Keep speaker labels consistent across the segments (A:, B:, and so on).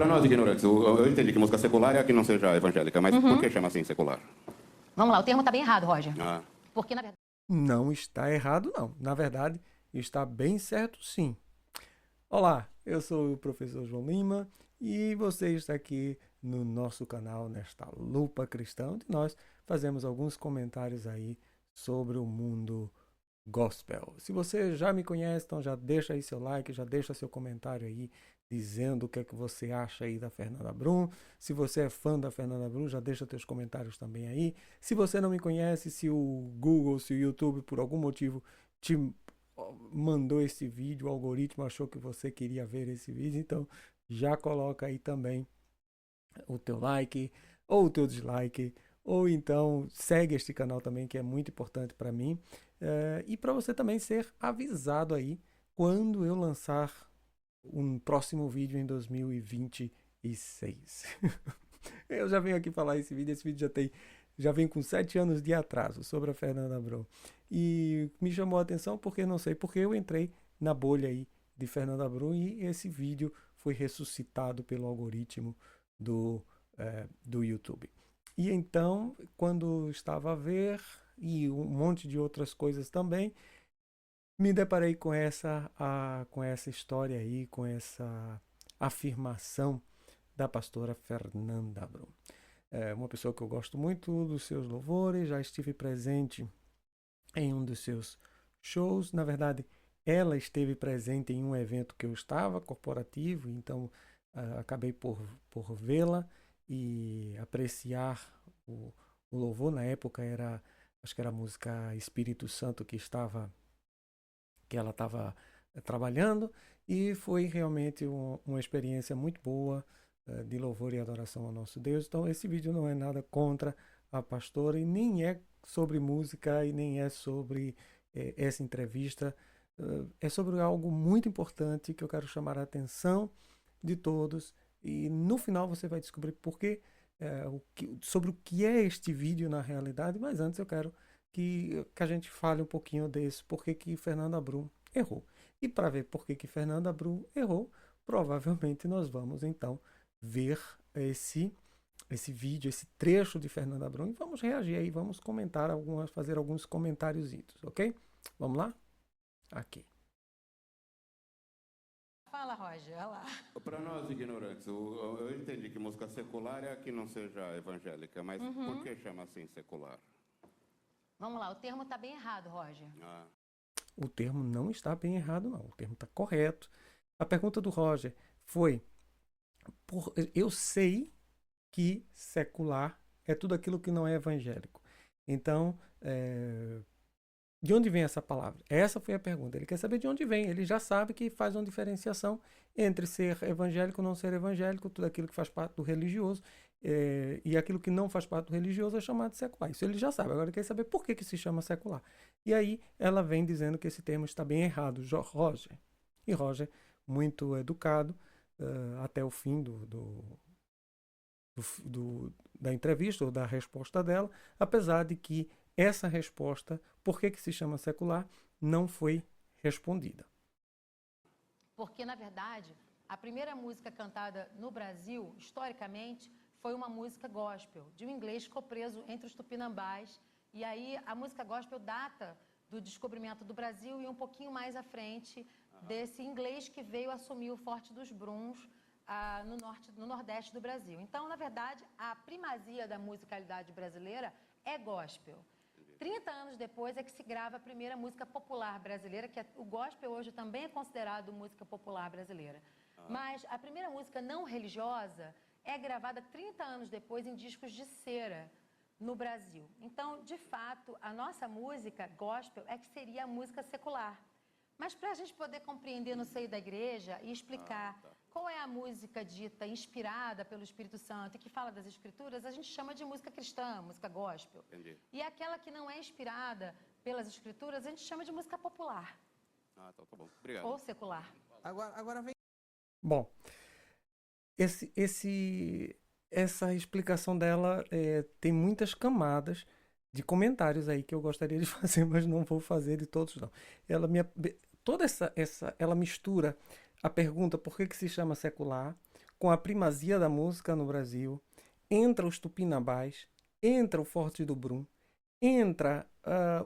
A: Para nós ignorantes, eu entendi que música secular é a que não seja evangélica, mas por que chama assim secular?
B: Vamos lá, o termo está bem errado, Roger.
A: Ah,
B: Porque, na verdade,
C: Não está errado, não. Na verdade, está bem certo, sim. Olá, eu sou o professor João Lima e você está aqui no nosso canal, nesta Lupa Cristã, onde nós fazemos alguns comentários aí sobre o mundo gospel. Se você já me conhece, então já deixa aí seu like, já deixa seu comentário aí dizendo o que é que você acha aí da Fernanda Brum. Se você é fã da Fernanda Brum, já deixa teus comentários também aí. Se você não me conhece, se o Google, se o YouTube por algum motivo te mandou esse vídeo, o algoritmo achou que você queria ver esse vídeo, então já coloca aí também o teu like ou o teu dislike, ou então segue este canal também, que é muito importante para mim, e para você também ser avisado aí quando eu lançar um próximo vídeo em 2026. Eu já venho aqui falar esse vídeo já vem com 7 anos de atraso sobre a Fernanda Brum. E me chamou a atenção porque não sei porque eu entrei na bolha aí de Fernanda Brum e esse vídeo foi ressuscitado pelo algoritmo do YouTube. E então, quando estava a ver, e um monte de outras coisas também, me deparei com essa história aí, com essa afirmação da pastora Fernanda Brum. É uma pessoa que eu gosto muito dos seus louvores, já estive presente em um dos seus shows. Na verdade, ela esteve presente em um evento que eu estava, corporativo, então acabei por vê-la e apreciar o louvor. Na época acho que era a música Espírito Santo que ela estava trabalhando, e foi realmente uma experiência muito boa de louvor e adoração ao nosso Deus. Então esse vídeo não é nada contra a pastora e nem é sobre música e nem é sobre essa entrevista. É sobre algo muito importante que eu quero chamar a atenção de todos, e no final você vai descobrir sobre o que é este vídeo na realidade, mas antes eu quero que a gente fale um pouquinho desse, por que Fernanda Brum errou. E para ver por que Fernanda Brum errou, provavelmente nós vamos então ver esse vídeo, esse trecho de Fernanda Brum, e vamos reagir aí, vamos fazer alguns comentários, ok? Vamos lá? Aqui.
B: fala, Roger, olha lá.
A: para nós ignorantes, eu entendi que música secular é a que não seja evangélica, mas por que chama assim secular?
B: Vamos lá, o termo está bem errado, Roger.
A: Ah,
C: O termo não está bem errado, não. O termo está correto. A pergunta do Roger foi: eu sei que secular é tudo aquilo que não é evangélico. Então, de onde vem essa palavra? Essa foi a pergunta. Ele quer saber de onde vem. Ele já sabe que faz uma diferenciação entre ser evangélico e não ser evangélico, tudo aquilo que faz parte do religioso, e aquilo que não faz parte do religioso é chamado de secular. Isso ele já sabe. Agora ele quer saber por que se chama secular. E aí ela vem dizendo que esse termo está bem errado, Roger. E Roger, muito educado, até o fim da entrevista ou da resposta dela, apesar de que essa resposta, por que se chama secular, não foi respondida.
B: Porque, na verdade, a primeira música cantada no Brasil, historicamente, foi uma música gospel, de um inglês que ficou preso entre os tupinambás. E aí a música gospel data do descobrimento do Brasil e um pouquinho mais à frente desse inglês que veio assumir o Forte dos Bruns no nordeste do Brasil. Então, na verdade, a primazia da musicalidade brasileira é gospel. 30 anos depois é que se grava a primeira música popular brasileira, que o gospel hoje também é considerado música popular brasileira. Mas a primeira música não religiosa é gravada 30 anos depois em discos de cera no Brasil. Então, de fato, a nossa música gospel é que seria a música secular. Mas para a gente poder compreender no seio da igreja e explicar qual é a música dita inspirada pelo Espírito Santo e que fala das Escrituras, a gente chama de música cristã, música gospel.
A: entendi.
B: E aquela que não é inspirada pelas Escrituras, a gente chama de música popular.
A: Então tá bom. Obrigado.
B: Ou secular.
D: Agora vem.
C: Bom, essa explicação dela tem muitas camadas de comentários aí que eu gostaria de fazer, mas não vou fazer de todos, não. Ela mistura a pergunta por que se chama secular com a primazia da música no Brasil, entra os Tupinambás, entra o Forte do Brum, entra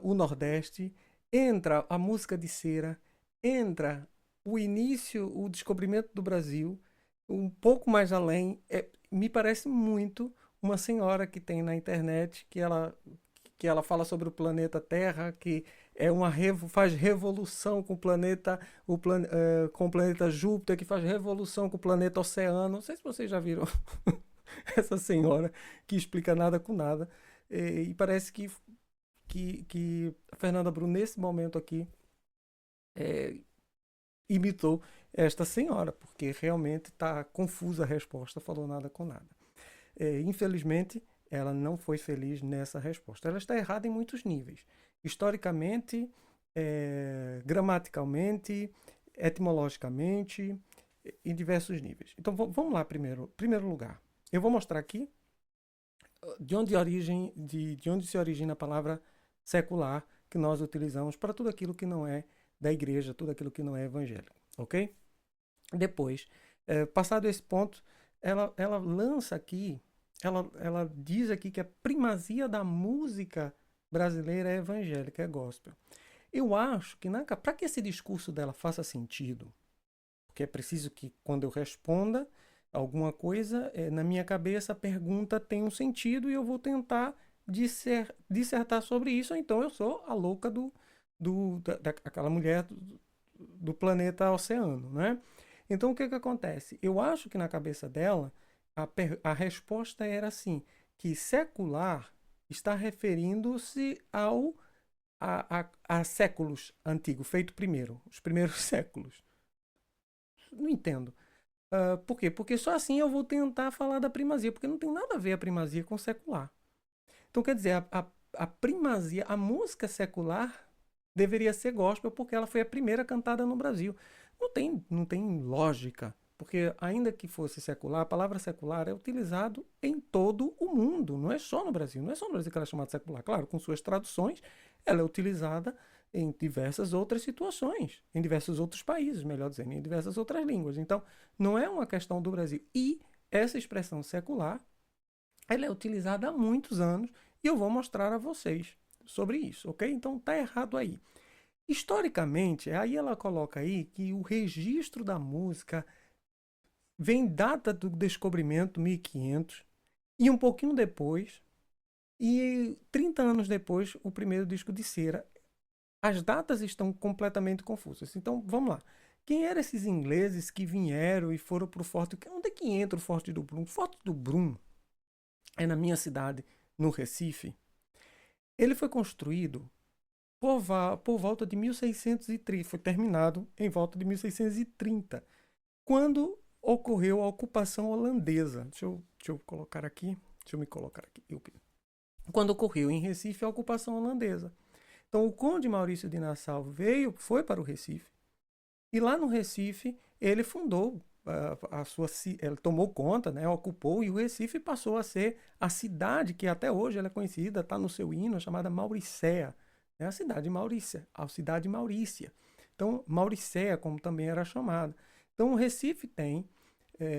C: o Nordeste, entra a música de cera, entra o início, o descobrimento do Brasil, um pouco mais além. Me parece muito uma senhora que tem na internet que ela fala sobre o planeta Terra, que faz revolução com o planeta, com o planeta Júpiter, que faz revolução com o planeta Oceano. Não sei se vocês já viram essa senhora que explica nada com nada. E parece que a Fernanda Brum, nesse momento aqui, imitou esta senhora, porque realmente está confusa a resposta, falou nada com nada. Infelizmente, ela não foi feliz nessa resposta. Ela está errada em muitos níveis. Historicamente, gramaticalmente, etimologicamente, em diversos níveis. Então, vamos lá primeiro lugar. Eu vou mostrar aqui de onde se origina a palavra secular que nós utilizamos para tudo aquilo que não é da igreja, tudo aquilo que não é evangélico, ok? Depois, passado esse ponto, ela lança aqui, ela diz aqui que a primazia da música brasileira é evangélica, é gospel. Eu acho que para que esse discurso dela faça sentido, porque é preciso que quando eu responda alguma coisa, na minha cabeça a pergunta tem um sentido e eu vou tentar dissertar sobre isso, ou então eu sou a louca daquela mulher do planeta Oceano, né? Então o que acontece? Eu acho que na cabeça dela a resposta era assim, que secular está referindo-se a séculos antigos, feito primeiro, os primeiros séculos. Não entendo. Por quê? Porque só assim eu vou tentar falar da primazia, porque não tem nada a ver a primazia com secular. Então, quer dizer, a primazia, a música secular deveria ser gospel porque ela foi a primeira cantada no Brasil. Não tem lógica, porque ainda que fosse secular, a palavra secular é utilizada em todo o mundo, não é só no Brasil. Não é só no Brasil que ela é chamada secular. Claro, com suas traduções, ela é utilizada em diversas outras situações, em diversos outros países, melhor dizendo, em diversas outras línguas. Então, não é uma questão do Brasil. E essa expressão secular, ela é utilizada há muitos anos e eu vou mostrar a vocês sobre isso, ok? Então, tá errado aí. Historicamente, aí ela coloca aí que o registro da música vem data do descobrimento, 1500, e um pouquinho depois, e 30 anos depois, o primeiro disco de cera. As datas estão completamente confusas. Então, vamos lá. Quem eram esses ingleses que vieram e foram para o Forte? Onde é que entra o Forte do Brum? O Forte do Brum é na minha cidade, no Recife. Ele foi construído por volta de 1630, foi terminado em volta de 1630, quando ocorreu a ocupação holandesa. Deixa eu colocar aqui, deixa eu me colocar aqui. Quando ocorreu em Recife a ocupação holandesa. Então, o Conde Maurício de Nassau foi para o Recife, e lá no Recife ele fundou ele tomou conta, né, ocupou, e o Recife passou a ser a cidade que até hoje ela é conhecida, está no seu hino, chamada Mauricéia, né, a cidade Maurícia, a cidade Maurícia. Então, Mauricéia, como também era chamada. Então, o Recife tem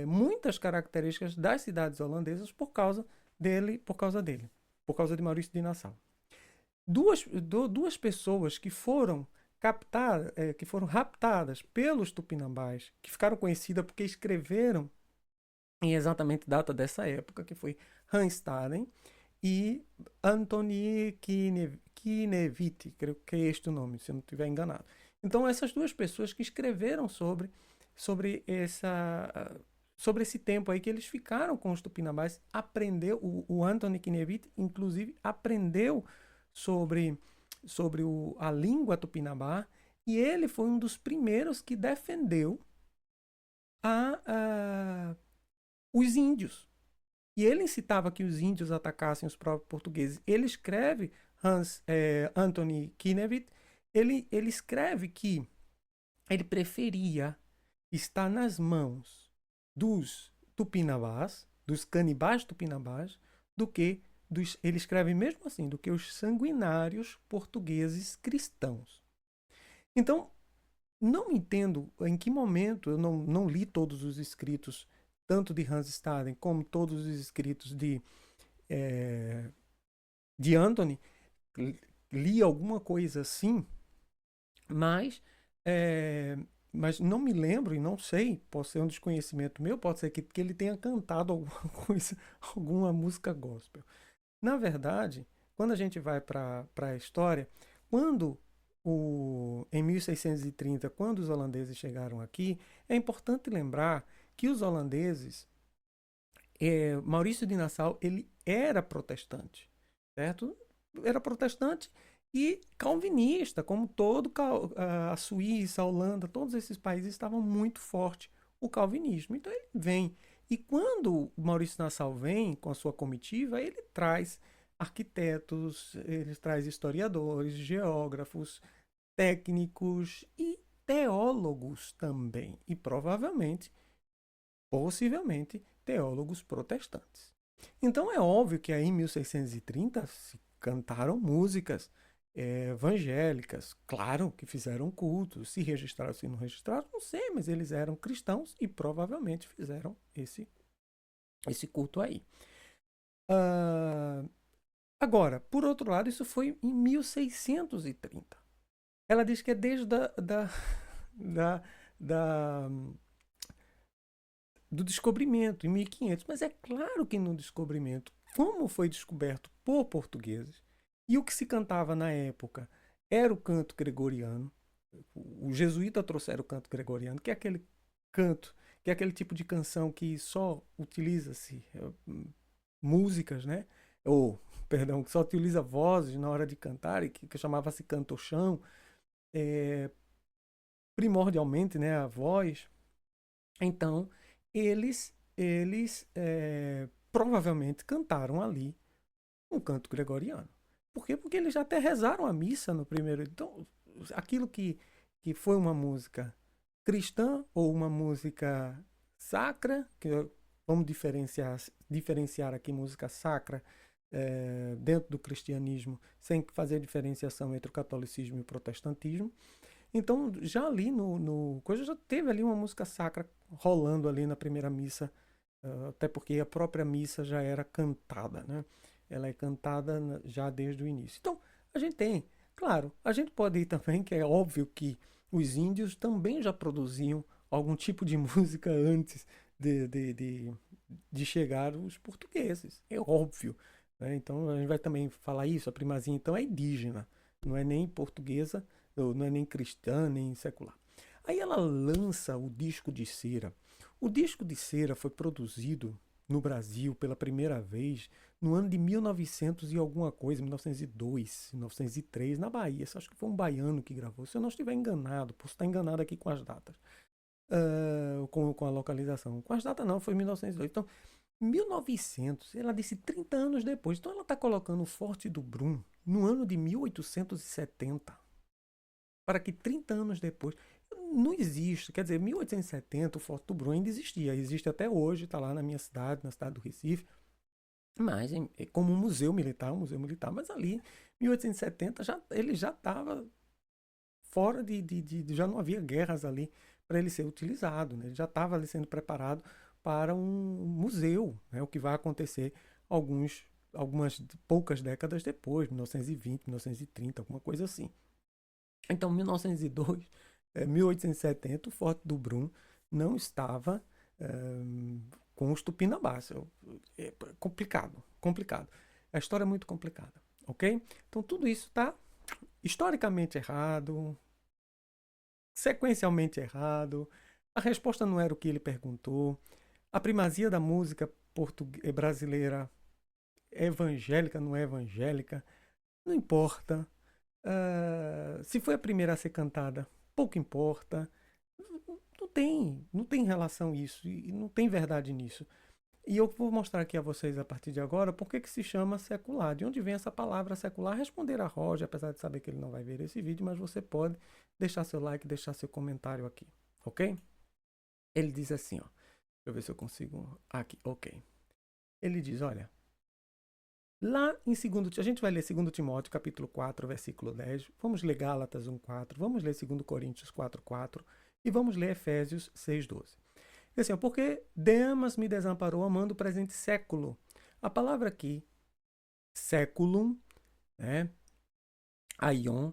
C: muitas características das cidades holandesas por causa de Maurício de Nassau. Duas pessoas que foram raptadas pelos Tupinambás, que ficaram conhecidas porque escreveram em exatamente data dessa época, que foi Hans Staden e Antoni Kinevit, creio que é este o nome, se eu não estiver enganado. Então, essas duas pessoas que escreveram sobre esse tempo aí que eles ficaram com os Tupinambás, o Antoni Kinevit, inclusive, aprendeu sobre a língua tupinambá, e ele foi um dos primeiros que defendeu os índios. E ele incitava que os índios atacassem os próprios portugueses. Ele escreve, Antoni Kinevit, ele escreve que ele preferia estar nas mãos dos tupinambás, dos canibais tupinambás, do que ele escreve mesmo assim, do que os sanguinários portugueses cristãos. Então, não entendo em que momento, eu não li todos os escritos tanto de Hans Staden como todos os escritos de Anthony, li alguma coisa assim, mas não me lembro e não sei, pode ser um desconhecimento meu, pode ser que ele tenha cantado alguma coisa, alguma música gospel. Na verdade, quando a gente vai para a história, em 1630, quando os holandeses chegaram aqui, é importante lembrar que os holandeses, Maurício de Nassau, ele era protestante, certo? Era protestante e calvinista, como a Suíça, a Holanda, todos esses países estavam muito forte o calvinismo. Então ele vem. E quando o Maurício Nassau vem com a sua comitiva, ele traz arquitetos, ele traz historiadores, geógrafos, técnicos e teólogos também. E provavelmente, possivelmente, teólogos protestantes. Então é óbvio que aí em 1630 se cantaram músicas evangélicas, claro que fizeram cultos, se registraram, se não registraram, não sei, mas eles eram cristãos e provavelmente fizeram esse culto aí. Agora, por outro lado, isso foi em 1630. Ela diz que é desde do descobrimento, em 1500. Mas é claro que no descobrimento, como foi descoberto por portugueses, e o que se cantava na época era o canto gregoriano. Os jesuítas trouxeram o canto gregoriano, que é aquele canto, que é aquele tipo de canção que só utiliza-se músicas, né? Perdão, que só utiliza vozes na hora de cantar, e que chamava-se canto-chão. Primordialmente, né, a voz. Então, eles provavelmente cantaram ali um canto gregoriano. Por quê? Porque eles já até rezaram a missa no primeiro. Então, aquilo que foi uma música cristã ou uma música sacra, que vamos diferenciar aqui música sacra dentro do cristianismo, sem fazer diferenciação entre o catolicismo e o protestantismo. Então, já ali no coisa, já teve ali uma música sacra rolando ali na primeira missa, até porque a própria missa já era cantada, né? Ela é cantada já desde o início. Então, a gente tem, claro, a gente pode ir também, que é óbvio que os índios também já produziam algum tipo de música antes de chegar os portugueses, é óbvio, né? Então, a gente vai também falar isso, a primazia então é indígena, não é nem portuguesa, não é nem cristã, nem secular. Aí ela lança o disco de cera. O disco de cera foi produzido no Brasil pela primeira vez no ano de 1900 e alguma coisa, 1902, 1903, na Bahia. Acho que foi um baiano que gravou. Se eu não estiver enganado, posso estar enganado aqui com as datas, com a localização. Com as datas não, foi 1902. Então, 1900, ela disse 30 anos depois. Então ela está colocando o Forte do Brum no ano de 1870. Para que 30 anos depois, não existe, quer dizer, 1870 o Forte do Brum ainda existia, existe até hoje, está lá na minha cidade, na cidade do Recife, mas é como um museu militar, mas ali, 1870, ele já estava fora já não havia guerras ali para ele ser utilizado, né? Ele já estava ali sendo preparado para um museu, né? O que vai acontecer algumas poucas décadas depois, 1920, 1930, alguma coisa assim. Então, 1902, 1870, o Forte do Brum não estava com os tupinambás. É complicado. A história é muito complicada, ok? Então, tudo isso está historicamente errado, sequencialmente errado. A resposta não era o que ele perguntou. A primazia da música brasileira é evangélica, não é evangélica, não importa. Se foi a primeira a ser cantada, pouco importa. Não tem relação isso, e não tem verdade nisso. E eu vou mostrar aqui a vocês a partir de agora por que se chama secular. De onde vem essa palavra secular? Responder a Roger, apesar de saber que ele não vai ver esse vídeo, mas você pode deixar seu like, deixar seu comentário aqui, ok? Ele diz assim, ó. Deixa eu ver se eu consigo. Aqui, ok. Ele diz, olha. Lá em 2, a gente vai ler 2 Timóteo, capítulo 4, versículo 10. Vamos ler Gálatas 1:4. Vamos ler 2 Coríntios 4:4. E vamos ler Efésios 6:12. Diz assim, ó, porque Demas me desamparou amando o presente século. A palavra aqui, séculum, né, aion,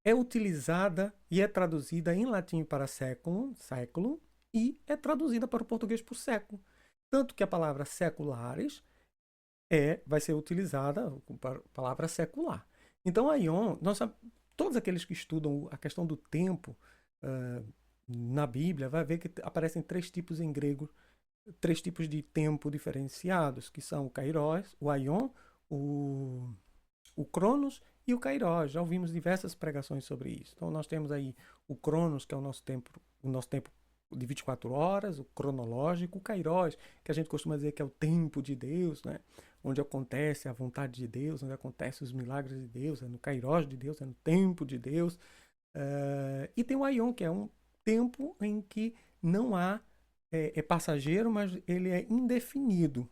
C: é utilizada e é traduzida em latim para séculum, século, e é traduzida para o português por século. Tanto que a palavra seculares vai ser utilizada para a palavra secular. Então, aion, todos aqueles que estudam a questão do tempo na Bíblia, vai ver que aparecem 3 tipos em grego, 3 tipos de tempo diferenciados, que são o kairos, o aion, o cronos e o kairos. Já ouvimos diversas pregações sobre isso. Então, nós temos aí o cronos, que é o nosso tempo de 24 horas, o cronológico, o kairos, que a gente costuma dizer que é o tempo de Deus, né? Onde acontece a vontade de Deus, onde acontecem os milagres de Deus, é no kairos de Deus, é no tempo de Deus. E tem o aion, que é um tempo em que não há, é passageiro, mas ele é indefinido.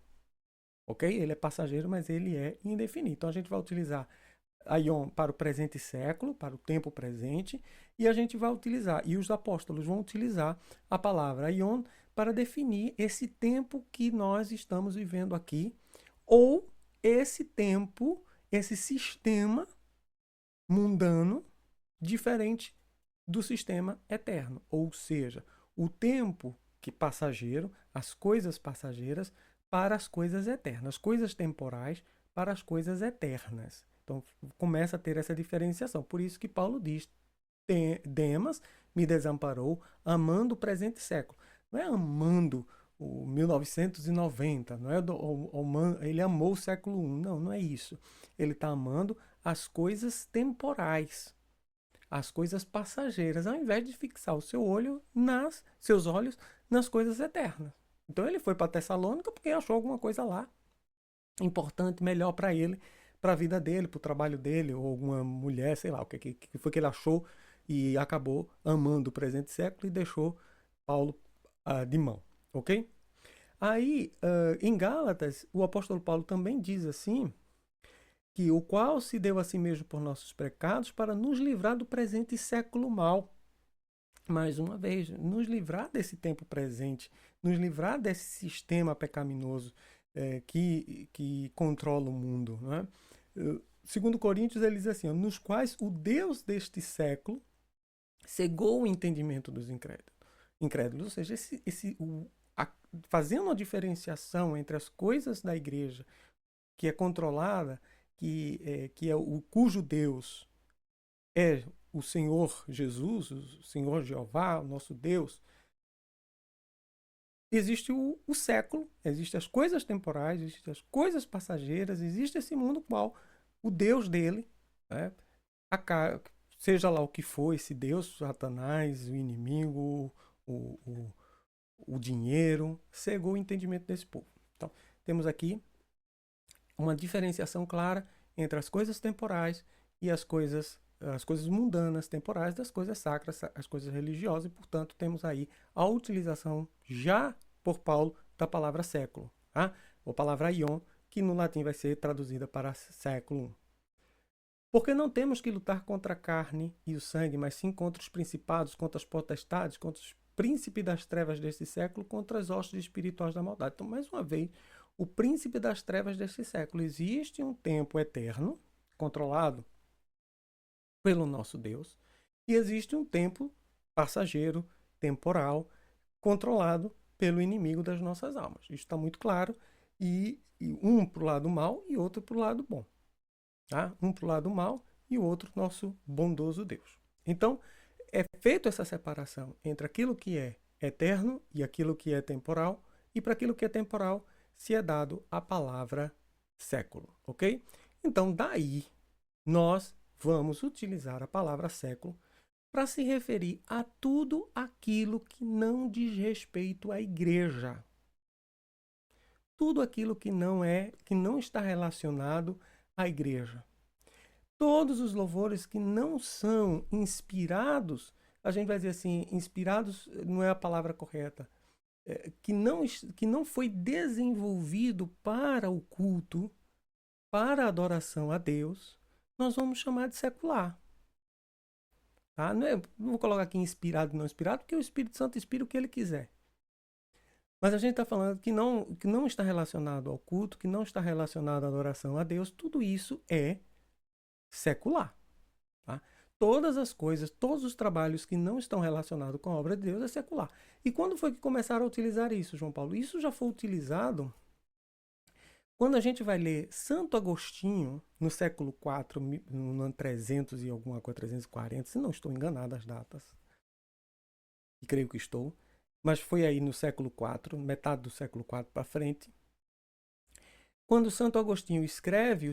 C: Ok? Ele é passageiro, mas ele é indefinido. Então a gente vai utilizar aion para o presente século, para o tempo presente, e a gente vai utilizar, e os apóstolos vão utilizar a palavra aion para definir esse tempo que nós estamos vivendo aqui, ou esse tempo, esse sistema mundano diferente do sistema eterno. Ou seja, o tempo que passageiro, as coisas passageiras para as coisas eternas, coisas temporais para as coisas eternas. Então começa a ter essa diferenciação. Por isso que Paulo diz, Demas me desamparou amando o presente século. Não é amando o 1990, não é ele amou o século I. Não, não é isso. Ele está amando as coisas temporais, as coisas passageiras, ao invés de fixar o seus olhos nas coisas eternas. Então ele foi para Tessalônica porque achou alguma coisa lá importante, melhor para ele, para a vida dele, para o trabalho dele, ou alguma mulher, sei lá, o que foi que ele achou e acabou amando o presente século e deixou Paulo de mão, ok? Aí, em Gálatas, o apóstolo Paulo também diz assim, que o qual se deu a si mesmo por nossos pecados para nos livrar do presente século mal. Mais uma vez, nos livrar desse tempo presente, nos livrar desse sistema pecaminoso que controla o mundo. Não é? Segundo Coríntios, ele diz assim, nos quais o Deus deste século cegou o entendimento dos incrédulos. Ou seja, fazendo uma diferenciação entre as coisas da igreja, que é controlada, cujo Deus é o Senhor Jesus, o Senhor Jeová, o nosso Deus, existe o século, existem as coisas temporais, existem as coisas passageiras, existe esse mundo qual o Deus dele, né, seja lá o que for, esse Deus, Satanás, o inimigo, o dinheiro, cegou o entendimento desse povo. Então, temos aqui uma diferenciação clara entre as coisas temporais e as coisas mundanas temporais das coisas sacras, as coisas religiosas, e, portanto, temos aí a utilização já por Paulo da palavra século, tá? Ou palavra aion, que no latim vai ser traduzida para século. Porque não temos que lutar contra a carne e o sangue, mas sim contra os principados, contra as potestades, contra os príncipes das trevas deste século, contra as hostes espirituais da maldade. Então, mais uma vez, o príncipe das trevas deste século. Existe um tempo eterno, controlado pelo nosso Deus, e existe um tempo passageiro, temporal, controlado pelo inimigo das nossas almas. Isso está muito claro, e um para o lado mal e outro para o lado bom. Tá? Um para o lado mal e o outro nosso bondoso Deus. Então, é feita essa separação entre aquilo que é eterno e aquilo que é temporal, e para aquilo que é temporal se é dado a palavra século, ok? Então, daí, nós vamos utilizar a palavra século para se referir a tudo aquilo que não diz respeito à igreja. Tudo aquilo que não está relacionado à igreja. Todos os louvores que não são inspirados, a gente vai dizer assim, inspirados não é a palavra correta, que não foi desenvolvido para o culto, para a adoração a Deus, nós vamos chamar de secular. Tá? Não vou colocar aqui inspirado e não inspirado, porque o Espírito Santo inspira o que ele quiser. Mas a gente está falando que não está relacionado ao culto, que não está relacionado à adoração a Deus, tudo isso é secular. Tá? Todas as coisas, todos os trabalhos que não estão relacionados com a obra de Deus é secular. E quando foi que começaram a utilizar isso, João Paulo? Isso já foi utilizado quando a gente vai ler Santo Agostinho, no século IV, no ano 300 e alguma coisa, 340, se não estou enganado as datas, e creio que estou, mas foi aí no século IV, metade do século IV para frente, quando Santo Agostinho escreve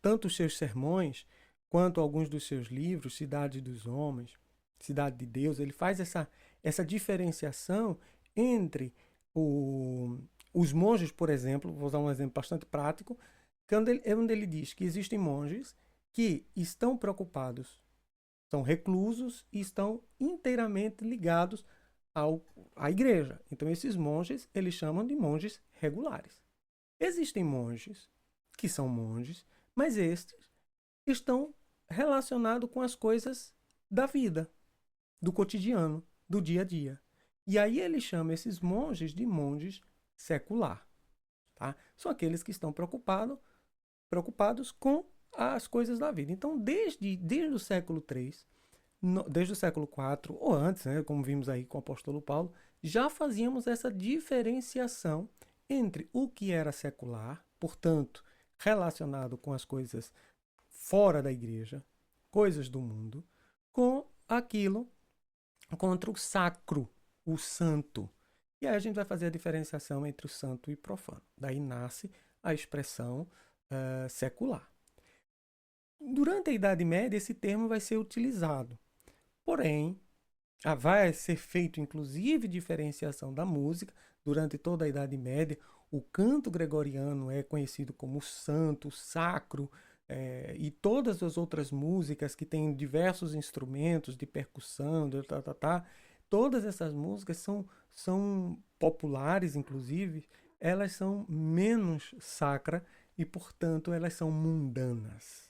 C: tanto os seus sermões, quanto alguns dos seus livros, Cidade dos Homens, Cidade de Deus, ele faz essa diferenciação entre os monges, por exemplo, vou usar um exemplo bastante prático, onde ele diz que existem monges que estão preocupados, são reclusos e estão inteiramente ligados à igreja. Então, esses monges, eles chamam de monges regulares. Existem monges que são monges, mas estes estão relacionados com as coisas da vida, do cotidiano, do dia a dia. E aí ele chama esses monges de monges secular. Tá? São aqueles que estão preocupados com as coisas da vida. Então, desde o século III, desde o século IV, ou antes, né, como vimos aí com o apóstolo Paulo, já fazíamos essa diferenciação entre o que era secular, portanto, relacionado com as coisas fora da igreja, coisas do mundo, com aquilo contra o sacro, o santo. E aí a gente vai fazer a diferenciação entre o santo e o profano. Daí nasce a expressão secular. Durante a Idade Média, esse termo vai ser utilizado. Porém, vai ser feito, inclusive, diferenciação da música. Durante toda a Idade Média, o canto gregoriano é conhecido como santo, sacro, e todas as outras músicas que têm diversos instrumentos de percussão, todas essas músicas são populares, inclusive, elas são menos sacras e, portanto, elas são mundanas.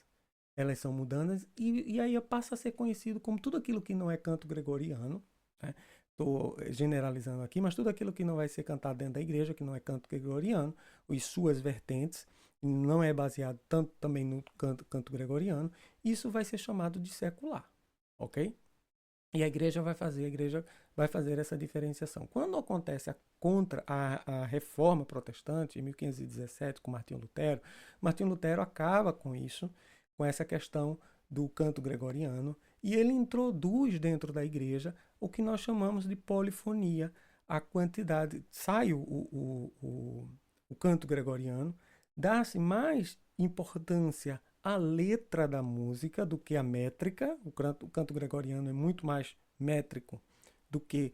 C: Elas são mundanas e aí passa a ser conhecido como tudo aquilo que não é canto gregoriano, né? Estou generalizando aqui, mas tudo aquilo que não vai ser cantado dentro da igreja, que não é canto gregoriano, e suas vertentes, não é baseado tanto também no canto gregoriano, isso vai ser chamado de secular, ok? E a igreja vai fazer essa diferenciação. Quando acontece contra a reforma protestante, em 1517, com Martinho Lutero acaba com isso, com essa questão do canto gregoriano, e ele introduz dentro da igreja o que nós chamamos de polifonia. A quantidade, sai o canto gregoriano, dá-se mais importância à letra da música do que à métrica. O canto gregoriano é muito mais métrico do que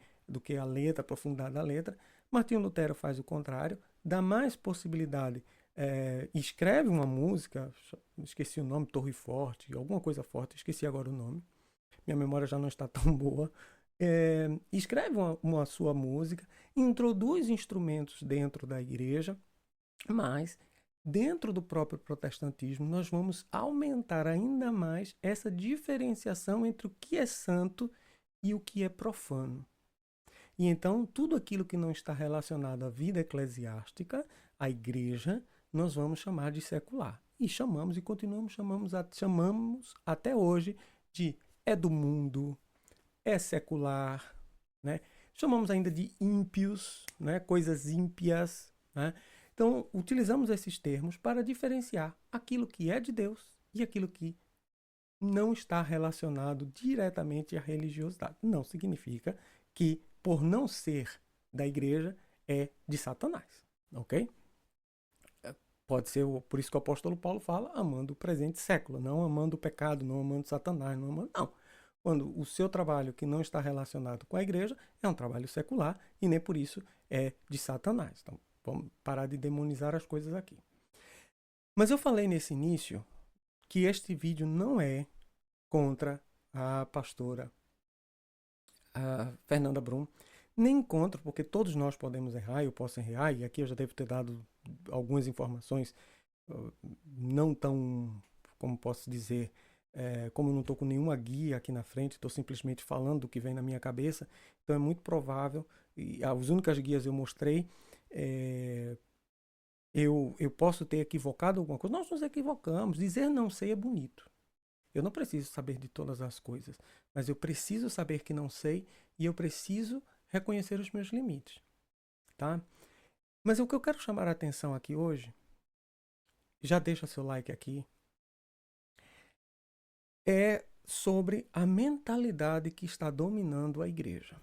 C: a letra, a profundidade da letra. Martinho Lutero faz o contrário, dá mais possibilidade, escreve uma música, esqueci o nome, Torre Forte, alguma coisa forte, esqueci agora o nome, minha memória já não está tão boa. Escreve uma sua música, introduz instrumentos dentro da igreja, mas dentro do próprio protestantismo nós vamos aumentar ainda mais essa diferenciação entre o que é santo e o que é profano. E então tudo aquilo que não está relacionado à vida eclesiástica, à igreja, nós vamos chamar de secular. E chamamos e continuamos chamamos até hoje de do mundo, é secular, né? Chamamos ainda de ímpios, né? Coisas ímpias, né? Então, utilizamos esses termos para diferenciar aquilo que é de Deus e aquilo que não está relacionado diretamente à religiosidade. Não significa que, por não ser da igreja, é de Satanás, ok? Pode ser, por isso que o apóstolo Paulo fala, amando o presente século, não amando o pecado, não amando Satanás, não. Quando o seu trabalho que não está relacionado com a igreja é um trabalho secular e nem por isso é de Satanás. Então, vamos parar de demonizar as coisas aqui. Mas eu falei nesse início que este vídeo não é contra a pastora Fernanda Brum, nem contra, porque todos nós podemos errar, eu posso errar, e aqui eu já devo ter dado algumas informações não tão, como posso dizer, como eu não estou com nenhuma guia aqui na frente, estou simplesmente falando do que vem na minha cabeça, então é muito provável, e as únicas guias eu mostrei, eu posso ter equivocado alguma coisa. Nós nos equivocamos. Dizer não sei é bonito. Eu não preciso saber de todas as coisas, mas eu preciso saber que não sei e eu preciso reconhecer os meus limites, tá? Mas o que eu quero chamar a atenção aqui hoje, já deixa seu like aqui, é sobre a mentalidade que está dominando a igreja.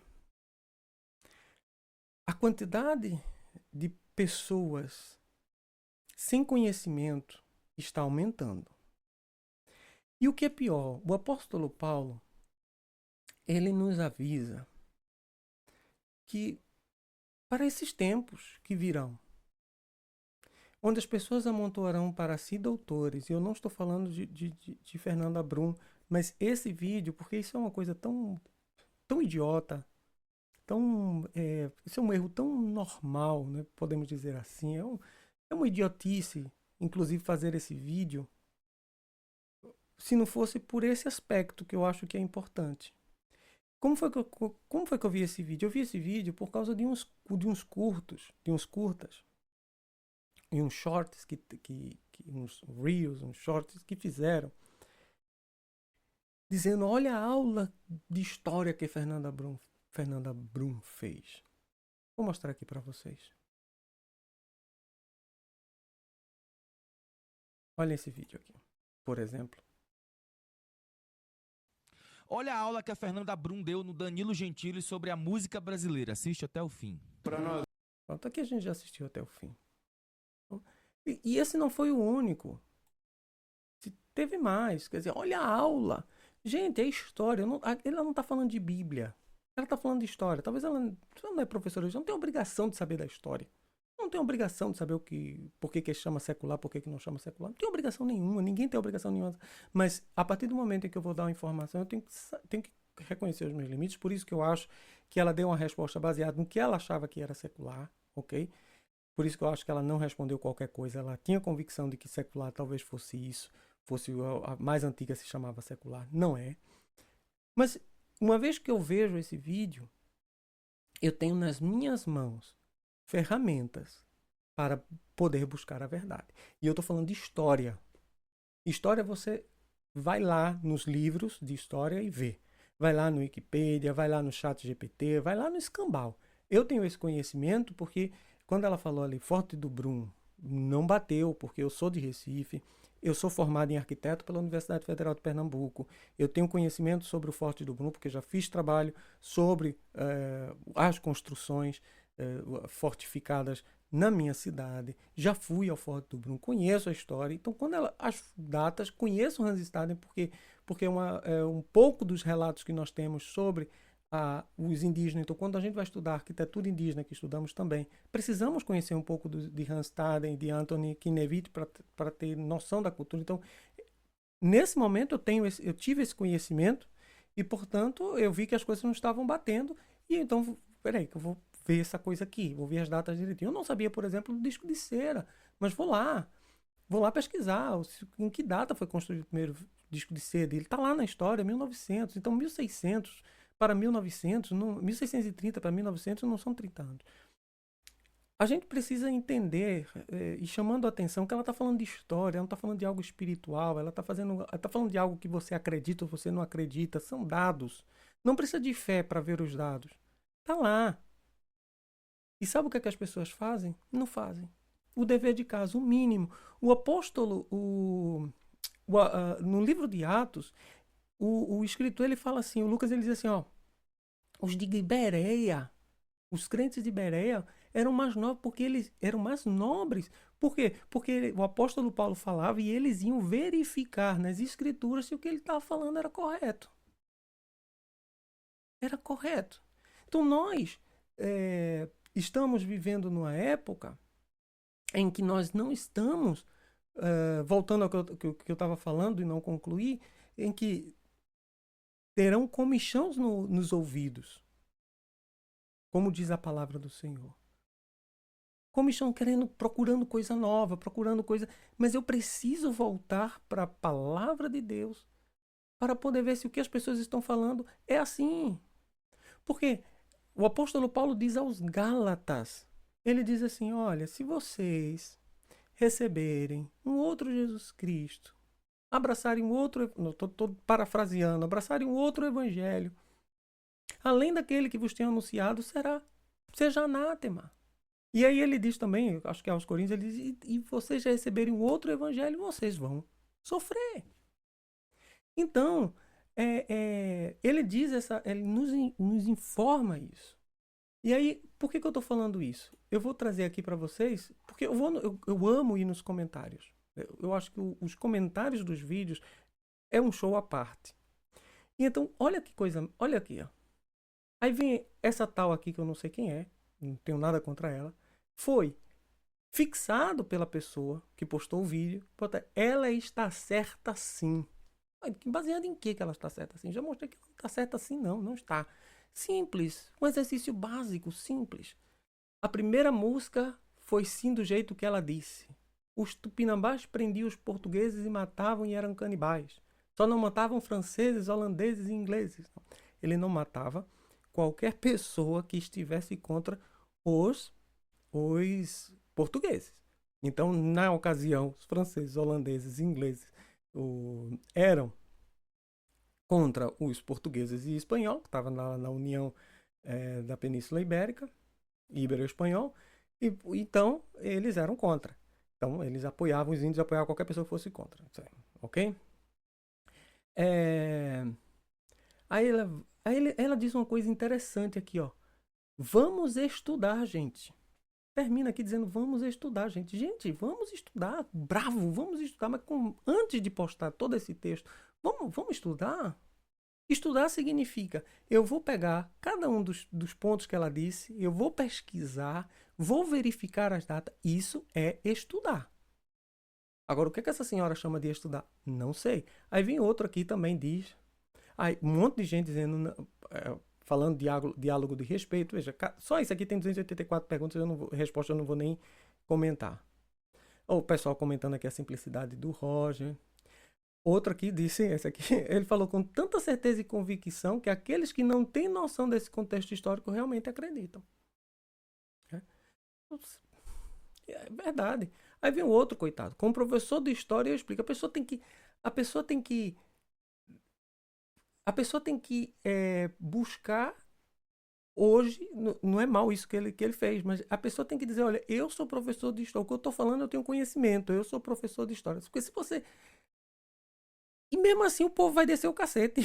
C: A quantidade de pessoas sem conhecimento está aumentando. E o que é pior, o apóstolo Paulo, ele nos avisa que para esses tempos que virão, onde as pessoas amontoarão para si doutores, e eu não estou falando de Fernanda Brum, mas esse vídeo, porque isso é uma coisa tão idiota, isso é um erro tão normal, né? Podemos dizer assim, é uma idiotice, inclusive, fazer esse vídeo, se não fosse por esse aspecto que eu acho que é importante. Como foi que eu vi esse vídeo? Eu vi esse vídeo por causa de uns curtas, e uns shorts, uns reels, uns shorts que fizeram, dizendo, olha a aula de história que Fernanda Brum fez. Vou mostrar aqui para vocês. Olha esse vídeo aqui, por exemplo.
D: Olha a aula que a Fernanda Brum deu no Danilo Gentili sobre a música brasileira. Assiste até o fim.
A: Para nós.
C: Pronto, aqui a gente já assistiu até o fim. E esse não foi o único. Teve mais. Quer dizer, olha a aula. Gente, é história. Ela não está falando de Bíblia. Ela está falando de história. Talvez ela não é professora. Ela não tem obrigação de saber da história. Não tem obrigação de saber por que chama secular, por que não chama secular. Não tem obrigação nenhuma, ninguém tem obrigação nenhuma. Mas a partir do momento em que eu vou dar uma informação, eu tenho que reconhecer os meus limites. Por isso que eu acho que ela deu uma resposta baseada no que ela achava que era secular, ok? Por isso que eu acho que ela não respondeu qualquer coisa. Ela tinha convicção de que secular talvez fosse isso, fosse a mais antiga se chamava secular. Não é. Mas uma vez que eu vejo esse vídeo, eu tenho nas minhas mãos ferramentas para poder buscar a verdade. E eu estou falando de história. História você vai lá nos livros de história e vê. Vai lá no Wikipedia, vai lá no ChatGPT, vai lá no Escambau. Eu tenho esse conhecimento porque quando ela falou ali, Forte do Brum, não bateu, porque eu sou de Recife, eu sou formado em arquiteto pela Universidade Federal de Pernambuco, eu tenho conhecimento sobre o Forte do Brum, porque já fiz trabalho sobre as construções fortificadas na minha cidade, já fui ao Forte do Brum, conheço a história, então as datas, conheço o Hans Staden, porque é um pouco dos relatos que nós temos sobre os indígenas. Então, quando a gente vai estudar arquitetura indígena, que estudamos também, precisamos conhecer um pouco de Hans Staden, de Anthony Kinevich, para ter noção da cultura. Então, nesse momento, eu tive esse conhecimento e, portanto, eu vi que as coisas não estavam batendo. E então, peraí, que eu vou ver essa coisa aqui, vou ver as datas direitinho. Eu não sabia, por exemplo, do disco de cera, mas vou lá pesquisar em que data foi construído o primeiro disco de cera. Ele está lá na história, 1900. Então, 1600 para 1900, 1630 para 1900 não são 30 anos. A gente precisa entender, e chamando a atenção, que ela está falando de história, ela não está falando de algo espiritual, ela está falando de algo que você acredita ou você não acredita, são dados. Não precisa de fé para ver os dados. Está lá. E sabe o que as pessoas fazem? Não fazem. O dever de casa, o mínimo. O apóstolo, no livro de Atos, o escritor ele fala assim, o Lucas ele diz assim, os de Bereia, os crentes de Bereia eram mais nobres porque eles eram mais nobres. Por quê? Porque o apóstolo Paulo falava e eles iam verificar nas escrituras se o que ele estava falando era correto. Era correto. Então nós estamos vivendo numa época em que nós não estamos, voltando ao que eu estava falando e não concluí, em que terão comichões nos ouvidos, como diz a palavra do Senhor. Comichão procurando coisa nova, procurando coisa... Mas eu preciso voltar para a palavra de Deus para poder ver se o que as pessoas estão falando é assim. Porque o apóstolo Paulo diz aos Gálatas, ele diz assim, olha, se vocês receberem um outro Jesus Cristo, abraçarem um outro, estou parafraseando, abraçarem um outro evangelho, além daquele que vos tenho anunciado, seja anátema. E aí ele diz também, acho que é aos Coríntios, ele diz, e vocês já receberem um outro evangelho, vocês vão sofrer. Então, ele diz ele nos informa isso. E aí, por que eu estou falando isso? Eu vou trazer aqui para vocês, porque eu amo ir nos comentários. Eu acho que os comentários dos vídeos é um show à parte. E então, olha que coisa, olha aqui, ó. Aí vem essa tal aqui que eu não sei quem é, não tenho nada contra ela, foi fixado pela pessoa que postou o vídeo, ela está certa sim. Baseado em que ela está certa assim? Já mostrei que ela não está certa assim, não está. Simples, um exercício básico, simples. A primeira música foi sim do jeito que ela disse. Os tupinambás prendiam os portugueses e matavam e eram canibais. Só não matavam franceses, holandeses e ingleses. Ele não matava qualquer pessoa que estivesse contra os portugueses. Então, na ocasião, os franceses, holandeses e ingleses eram contra os portugueses e espanhol, que estavam na união da Península Ibérica, Ibero-Espanhol, e então eles eram contra. Então, eles apoiavam, os índios apoiavam qualquer pessoa que fosse contra. Ok? Aí ela diz uma coisa interessante aqui, ó. Vamos estudar, gente. Termina aqui dizendo, vamos estudar, gente. Gente, vamos estudar. Bravo, vamos estudar. Mas antes de postar todo esse texto, vamos estudar? Estudar significa, eu vou pegar cada um dos pontos que ela disse, eu vou pesquisar, vou verificar as datas. Isso é estudar. Agora, o que essa senhora chama de estudar? Não sei. Aí vem outro aqui também, diz... Aí, um monte de gente dizendo... falando diálogo de respeito. Veja, só isso aqui tem 284 perguntas, resposta eu não vou nem comentar. O pessoal comentando aqui a simplicidade do Roger. Outro aqui disse, esse aqui, ele falou com tanta certeza e convicção que aqueles que não têm noção desse contexto histórico realmente acreditam. É verdade. Aí vem o outro, coitado. Como professor de história, eu explico. A pessoa tem que buscar hoje, não é mal isso que ele fez, mas a pessoa tem que dizer, olha, eu sou professor de história, o que eu estou falando eu tenho conhecimento, eu sou professor de história. Porque se você... E mesmo assim o povo vai descer o cacete.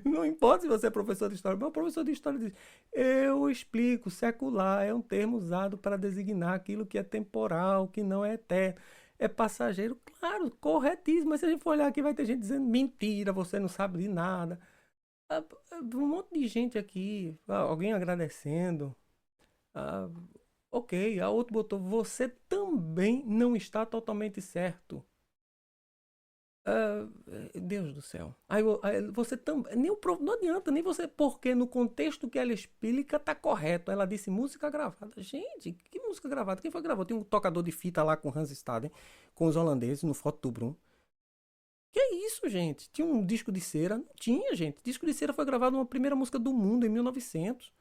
C: Não importa se você é professor de história, mas o professor de história diz, eu explico, secular é um termo usado para designar aquilo que é temporal, que não é eterno. É passageiro, claro, corretíssimo. Mas se a gente for olhar aqui, vai ter gente dizendo mentira, você não sabe de nada. Um monte de gente aqui, alguém agradecendo. Ok, a outro botou, você também não está totalmente certo. Deus do céu. Aí você também. Não adianta, nem você, porque no contexto que ela explica tá correto. Ela disse música gravada. Gente, que música gravada? Quem foi que gravou? Tem um tocador de fita lá com Hans Staden, com os holandeses, no Foto do Brum. Que é isso, gente? Tinha um disco de cera? Não tinha, gente. Disco de cera foi gravado uma primeira música do mundo em 1900.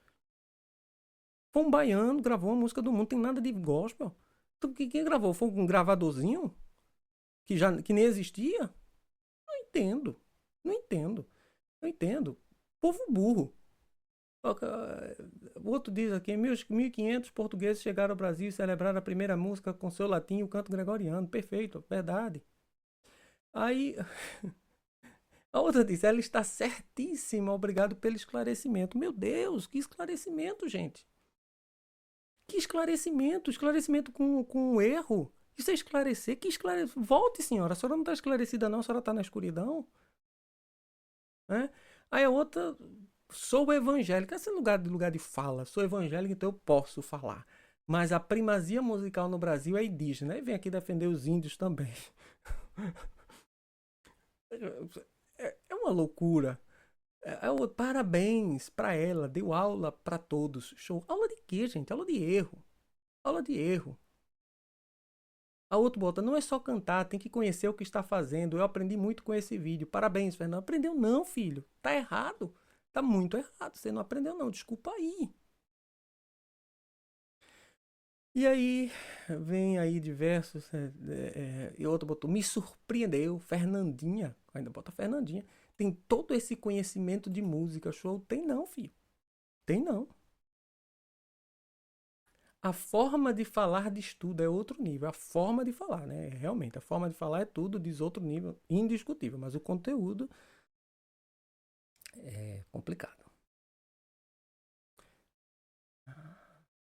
C: Foi um baiano, gravou uma música do mundo. Não tem nada de gospel. Então, quem gravou? Foi um gravadorzinho? Que nem existia? Não entendo. Povo burro. O outro diz aqui, 1500 portugueses chegaram ao Brasil e celebraram a primeira música com seu latim e o canto gregoriano. Perfeito, verdade. Aí, a outra diz, ela está certíssima, obrigado pelo esclarecimento. Meu Deus, que esclarecimento, gente. Que esclarecimento, esclarecimento com erro. Isso é esclarecer, volte, senhora, a senhora não está esclarecida não, a senhora está na escuridão. Aí a outra, sou evangélica, esse é lugar de fala, sou evangélica, então eu posso falar. Mas a primazia musical no Brasil é indígena, e vem aqui defender os índios também. É uma loucura. Parabéns para ela, deu aula para todos. Show. Aula de quê, gente? Aula de erro. A outra bota, não é só cantar, tem que conhecer o que está fazendo. Eu aprendi muito com esse vídeo. Parabéns, Fernando. Aprendeu não, filho. Tá errado. Tá muito errado. Você não aprendeu não. Desculpa aí. E aí, vem aí diversos... e outro botou, me surpreendeu. Fernandinha. Ainda bota Fernandinha. Tem todo esse conhecimento de música, show. Tem não, filho. Tem não. A forma de falar diz tudo, é outro nível. A forma de falar, né? Realmente, a forma de falar é tudo, diz outro nível, indiscutível. Mas o conteúdo é complicado.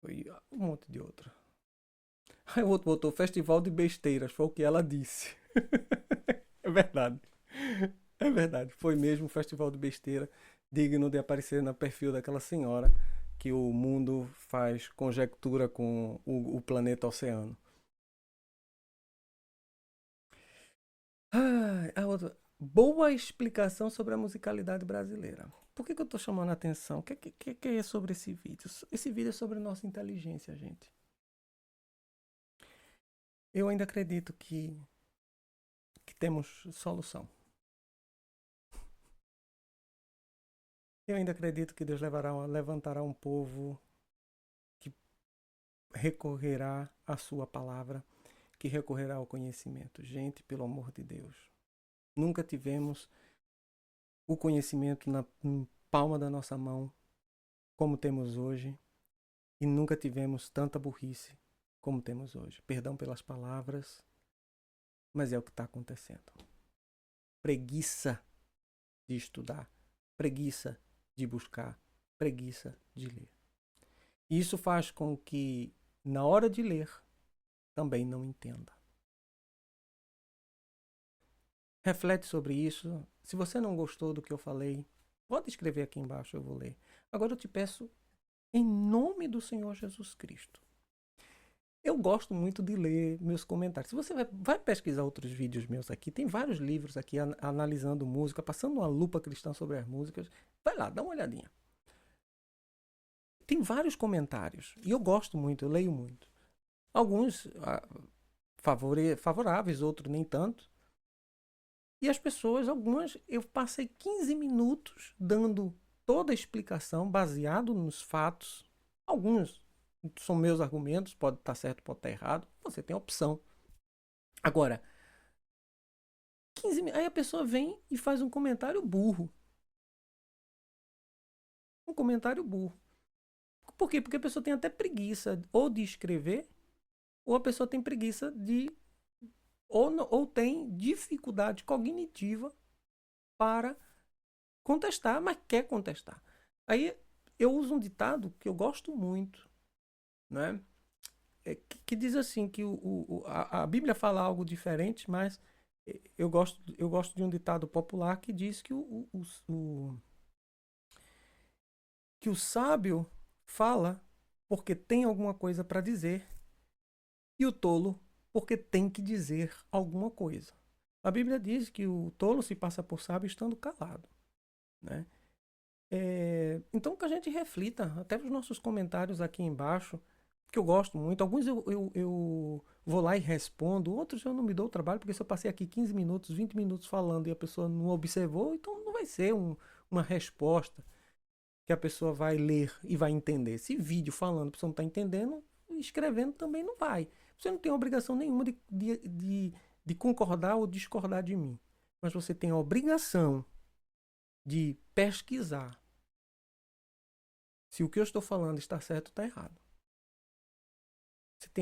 C: Foi um monte de outro. Aí o outro botou festival de besteiras, foi o que ela disse. É verdade. É verdade. Foi mesmo um festival de besteira, digno de aparecer no perfil daquela senhora que o mundo faz conjectura com o planeta oceano. A outra. Boa explicação sobre a musicalidade brasileira. Por que eu estou chamando a atenção? O que é sobre esse vídeo? Esse vídeo é sobre nossa inteligência, gente. Eu ainda acredito que temos solução. Eu ainda acredito que Deus levantará um povo que recorrerá à sua palavra, que recorrerá ao conhecimento. Gente, pelo amor de Deus, nunca tivemos o conhecimento na palma da nossa mão como temos hoje e nunca tivemos tanta burrice como temos hoje. Perdão pelas palavras, mas é o que está acontecendo. Preguiça de estudar, preguiça de buscar, preguiça de ler. Isso faz com que, na hora de ler, também não entenda. Reflete sobre isso. Se você não gostou do que eu falei, pode escrever aqui embaixo, eu vou ler. Agora eu te peço, em nome do Senhor Jesus Cristo. Eu gosto muito de ler meus comentários. Se você vai pesquisar outros vídeos meus aqui, tem vários livros aqui analisando música, passando uma lupa cristã sobre as músicas. Vai lá, dá uma olhadinha. Tem vários comentários. E eu gosto muito, eu leio muito. Alguns favoráveis, outros nem tanto. E as pessoas, algumas, eu passei 15 minutos dando toda a explicação baseado nos fatos. Alguns são meus argumentos, pode estar certo, pode estar errado. Você tem a opção. Agora, 15 minutos, aí a pessoa vem e faz um comentário burro. Um comentário burro. Por quê? Porque a pessoa tem até preguiça ou de escrever, ou a pessoa tem preguiça de... Ou tem dificuldade cognitiva para contestar, mas quer contestar. Aí eu uso um ditado que eu gosto muito, né? Que diz assim, que a Bíblia fala algo diferente, mas eu gosto de um ditado popular que diz que que o sábio fala porque tem alguma coisa para dizer e o tolo porque tem que dizer alguma coisa. A Bíblia diz que o tolo se passa por sábio estando calado, né? Então que a gente reflita, até os nossos comentários aqui embaixo, que eu gosto muito. Alguns eu vou lá e respondo, outros eu não me dou o trabalho, porque se eu passei aqui 15 minutos, 20 minutos falando e a pessoa não observou, então não vai ser uma resposta que a pessoa vai ler e vai entender. Se vídeo falando a pessoa não está entendendo, escrevendo também não vai. Você não tem obrigação nenhuma de concordar ou discordar de mim. Mas você tem a obrigação de pesquisar se o que eu estou falando está certo ou está errado.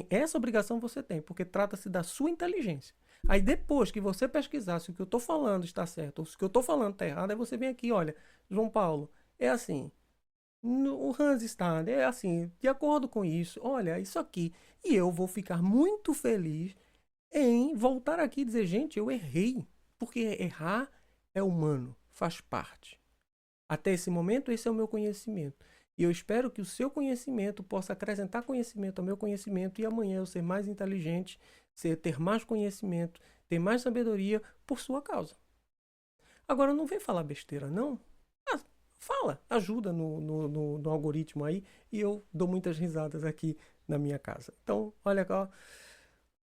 C: Essa obrigação você tem, porque trata-se da sua inteligência. Aí depois que você pesquisar se o que eu estou falando está certo ou se o que eu estou falando está errado, aí você vem aqui, olha, João Paulo, é assim. O Hans Stad é assim, de acordo com isso, olha, isso aqui. E eu vou ficar muito feliz em voltar aqui e dizer, gente, eu errei. Porque errar é humano, faz parte. Até esse momento, esse é o meu conhecimento. E eu espero que o seu conhecimento possa acrescentar conhecimento ao meu conhecimento e amanhã eu ser mais inteligente, ter mais conhecimento, ter mais sabedoria por sua causa. Agora, não vem falar besteira, não. Fala, ajuda no algoritmo aí e eu dou muitas risadas aqui na minha casa. Então, olha,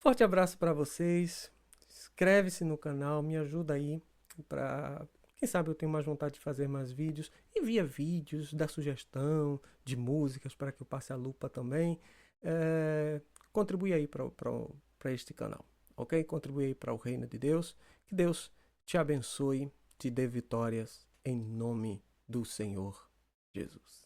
C: Forte abraço para vocês. Inscreve-se no canal, me ajuda aí para... Quem sabe eu tenho mais vontade de fazer mais vídeos. Envia vídeos, dá sugestão de músicas para que eu passe a lupa também. Contribui aí para este canal, ok? Contribui aí para o reino de Deus. Que Deus te abençoe, te dê vitórias em nome do Senhor Jesus.